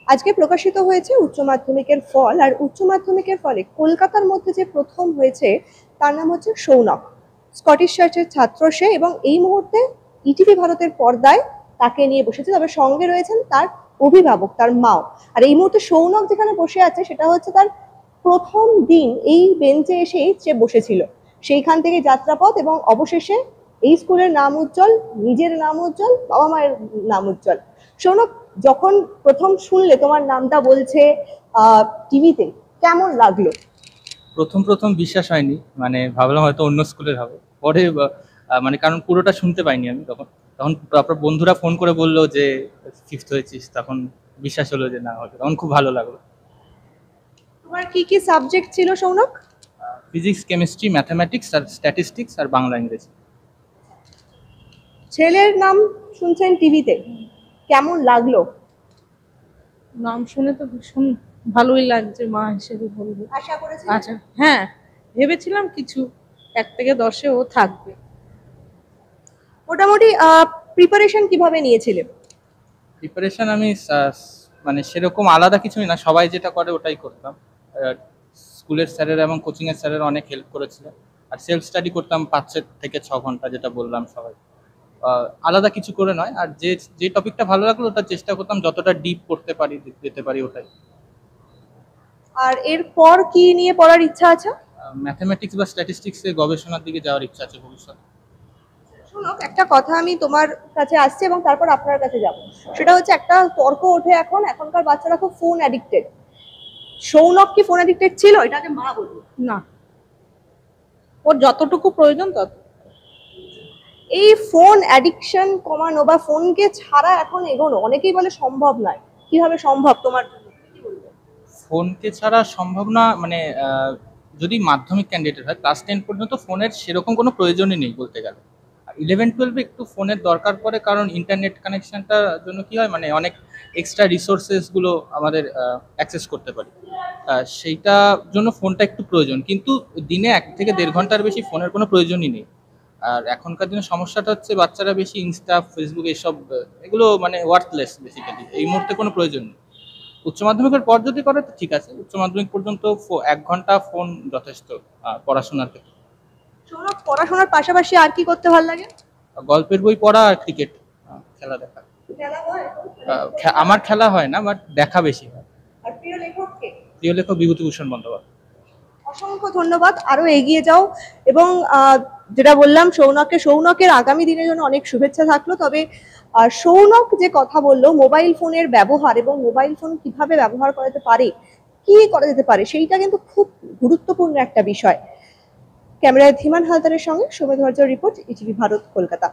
আজকে প্রকাশিত হয়েছে উচ্চ মাধ্যমিকের ফল, আর উচ্চ মাধ্যমিকের ফলে কলকাতার মধ্যে যে প্রথম হয়েছে তার নাম হচ্ছে সৌনক। স্কটিশ চার্চের ছাত্র সে, এবং এই মুহূর্তে ইটিভি ভারতের পর্দায় তাকে নিয়ে বসেছে, তবে সঙ্গে রয়েছেন তার অভিভাবক, তার মাও। আর এই মুহূর্তে সৌনক যেখানে বসে আছে সেটা হচ্ছে তার প্রথম দিন এই বেঞ্চে এসেই সে বসেছিল, সেইখান থেকে যাত্রাপথ, এবং অবশেষে এই স্কুলের নাম উজ্জ্বল, নিজের নাম উজ্জ্বল, বাবা মায়ের নাম উজ্জ্বল। সৌনক, যখন প্রথম শুনলে তোমার নামটা বলছে টিভিতে, কেমন লাগলো? প্রথম প্রথম বিশ্বাস হয়নি, মানে ভাবলাম হয়তো অন্য স্কুলের হবে। পরে মানে কারণ পুরোটা শুনতে পাইনি আমি তখন। তখন তারপর বন্ধুরা ফোন করে বললো যে ফিফথ হয়েছিস, তখন বিশ্বাস হলো যে না হয়তো, তখন খুব ভালো লাগলো। তোমার কি কি সাবজেক্ট ছিল সৌনক? ফিজিক্স, কেমিস্ট্রি, ম্যাথামেটিক্স আর স্ট্যাটিস্টিক্স আর বাংলা ইংরেজি। ছেলের নাম শুনছেন টিভিতে, কেমন লাগলো? নাম শুনে তো ভীষণ ভালোই লাগছে, মা হিসেবে বলবো। আশা করেছি। আচ্ছা, হ্যাঁ, ভেবেছিলাম কিছু 1 থেকে 10-এ ও থাকবে। মোটামুটি প্রিপারেশন কিভাবে নিয়েছিলে? প্রিপারেশন আমি মানে সেরকম আলাদা কিছুই না, সবাই যেটা করে ওটাই করতাম। স্কুলের স্যারের এবং কোচিংয়ের স্যারের অনেক হেল্প করেছিলেন। আর সেলফ স্টাডি করতাম 5 থেকে 6 ঘন্টা, যেটা বললাম সবাই। আলাদা কিছু করে নয়, আর যে যে টপিকটা ভালো লাগলো ওটা চেষ্টা করতাম যতটা ডিপ করতে পারি, যেতে পারি ওটাই। আর এরপর কি নিয়ে পড়ার ইচ্ছা আছে? ম্যাথামেটিক্স বা স্ট্যাটিস্টিক্সে গবেষণার দিকে যাওয়ার ইচ্ছা আছে ভবিষ্যতে। শোনো, একটা কথা আমি তোমার কাছে আসছি এবং তারপর আপনার কাছে যাব। সেটা হচ্ছে, একটা তর্ক ওঠে এখনকার বাচ্চারা খুব ফোন অ্যাডিক্টেড। সৌনক কি ফোন অ্যাডিক্টেড ছিল? এটাকে মা বলবে। না, ওর যতটুকু প্রয়োজন তত। এই ফোন অ্যাডিকশন কমানো বা ফোনকে ছাড়া এখন এগোনো অনেকেই বলে সম্ভব নয়, কিভাবে সম্ভব তোমার জন্য? কি বলবে? ফোনকে ছাড়া সম্ভব না মানে যদি মাধ্যমিক ক্যান্ডিডেট হয়, ক্লাস 10 পর্যন্ত ফোনের সেরকম কোনো প্রয়োজনই নেই বলতে গেলে। আর 11-12-এ একটু ফোনের দরকার পড়ে, কারণ ইন্টারনেট কানেকশনটার জন্য কি হয়, মানে অনেক এক্সট্রা রিসোর্সেসগুলো আমাদের অ্যাক্সেস করতে পারি। সেইটার জন্য ফোনটা একটু প্রয়োজন, কিন্তু দিনে 1 থেকে 1.5 ঘন্টার বেশি ফোনের কোনো প্রয়োজনই নেই। আর এখনকার দিনে সমস্যাটা হচ্ছে বাচ্চারা বেশি ইনস্টা, ফেসবুক এসব এগুলো মানে ওয়ার্থলেস বেসিক্যালি, এই মুহূর্তে কোনো প্রয়োজন নেই। উচ্চ মাধ্যমিকের পর যদি করে তো ঠিক আছে, উচ্চ মাধ্যমিক পর্যন্ত 1 ঘন্টা ফোন যথেষ্ট পড়াশোনার ক্ষেত্রে। সৌনক, পড়াশোনার পাশাপাশি আর কি করতে ভালো লাগে? গল্পের বই পড়া আর ক্রিকেট খেলা দেখা। খেলা হয়? আমার খেলা হয় না, বাট দেখা বেশি হয়। আর প্রিয় লেখক কে? প্রিয় লেখক বিভূতিভূষণ বন্দ্যোপাধ্যায়। অসংখ্য ধন্যবাদ, আরো এগিয়ে যাও। এবং যেটা বললাম, সৌনকের আগামী দিনের জন্য অনেক শুভেচ্ছা থাকলো। তবে সৌনক যে কথা বললো মোবাইল ফোনের ব্যবহার এবং মোবাইল ফোন কিভাবে ব্যবহার করাতে পারে, কি করা যেতে পারে, সেইটা কিন্তু খুব গুরুত্বপূর্ণ একটা বিষয়। ক্যামেরায় ধীমান হালদারের সঙ্গে সৌম্য ধৈর্য, রিপোর্ট, ইটিভি ভারত, কলকাতা।